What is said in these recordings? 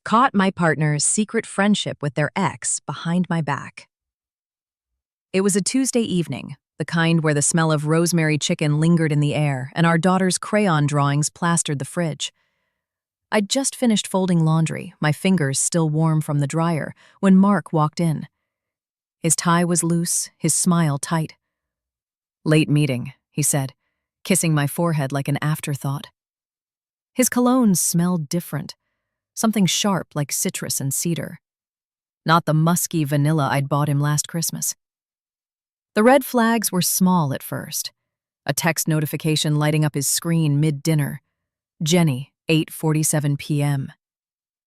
Caught my partner's secret friendship with their ex behind my back. It was a Tuesday evening, the kind where the smell of rosemary chicken lingered in the air and our daughter's crayon drawings plastered the fridge. I'd just finished folding laundry, my fingers still warm from the dryer, when Mark walked in. His tie was loose, his smile tight. "Late meeting," he said, kissing my forehead like an afterthought. His cologne smelled different, something sharp like citrus and cedar. Not the musky vanilla I'd bought him last Christmas. The red flags were small at first. A text notification lighting up his screen mid-dinner. Jenny, 8:47 p.m.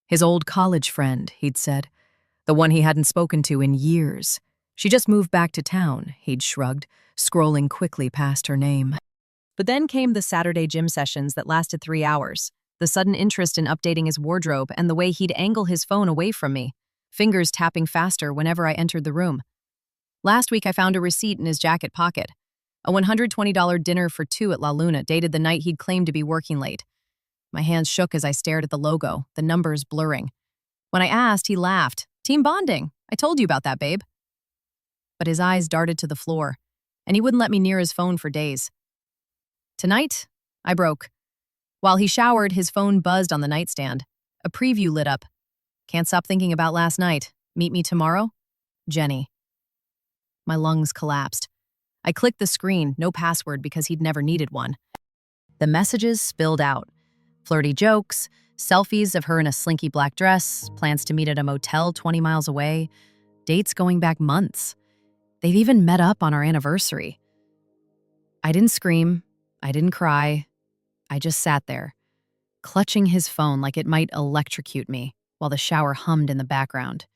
His old college friend, he'd said. The one he hadn't spoken to in years. She just moved back to town, he'd shrugged, scrolling quickly past her name. But then came the Saturday gym sessions that lasted 3 hours, the sudden interest in updating his wardrobe and the way he'd angle his phone away from me, fingers tapping faster whenever I entered the room. Last week I found a receipt in his jacket pocket, a $120 dinner for two at La Luna dated the night he'd claimed to be working late. My hands shook as I stared at the logo, the numbers blurring. When I asked, he laughed. "Team bonding. I told you about that, babe." But his eyes darted to the floor, and he wouldn't let me near his phone for days. Tonight, I broke. While he showered, his phone buzzed on the nightstand. A preview lit up. "Can't stop thinking about last night. Meet me tomorrow? Jenny." My lungs collapsed. I clicked the screen, no password because he'd never needed one. The messages spilled out. Flirty jokes, selfies of her in a slinky black dress, plans to meet at a motel 20 miles away, dates going back months. They'd even met up on our anniversary. I didn't scream. I didn't cry. I just sat there, clutching his phone like it might electrocute me while the shower hummed in the background.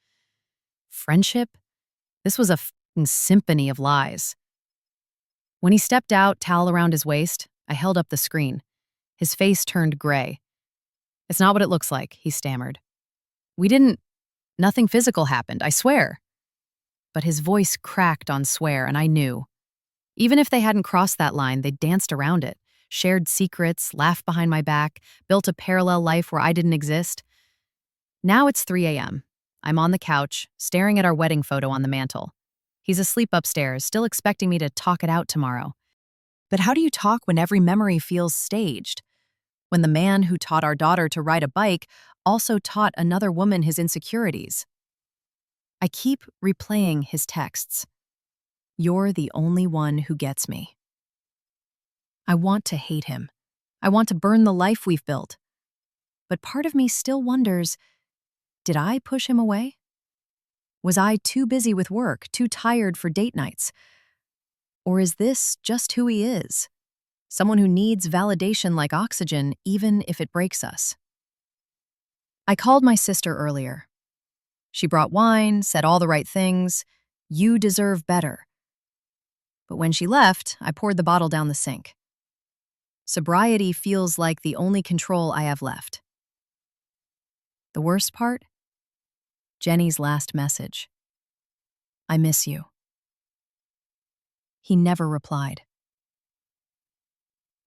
Friendship? This was a f***ing symphony of lies. When he stepped out, towel around his waist, I held up the screen. His face turned gray. "It's not what it looks like," he stammered. Nothing physical happened, I swear." But his voice cracked on swear, and I knew. Even if they hadn't crossed that line, they'd danced around it, shared secrets, laughed behind my back, built a parallel life where I didn't exist. Now it's 3 a.m. I'm on the couch, staring at our wedding photo on the mantle. He's asleep upstairs, still expecting me to talk it out tomorrow. But how do you talk when every memory feels staged? When the man who taught our daughter to ride a bike also taught another woman his insecurities? I keep replaying his texts. "You're the only one who gets me." I want to hate him. I want to burn the life we've built. But part of me still wonders, did I push him away? Was I too busy with work, too tired for date nights? Or is this just who he is? Someone who needs validation like oxygen, even if it breaks us. I called my sister earlier. She brought wine, said all the right things. "You deserve better." But when she left, I poured the bottle down the sink. Sobriety feels like the only control I have left. The worst part? Jenny's last message. "I miss you." He never replied.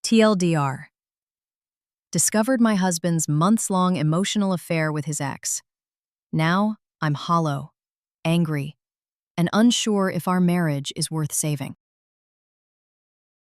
TLDR. Discovered my husband's months-long emotional affair with his ex. Now, I'm hollow, angry, and unsure if our marriage is worth saving.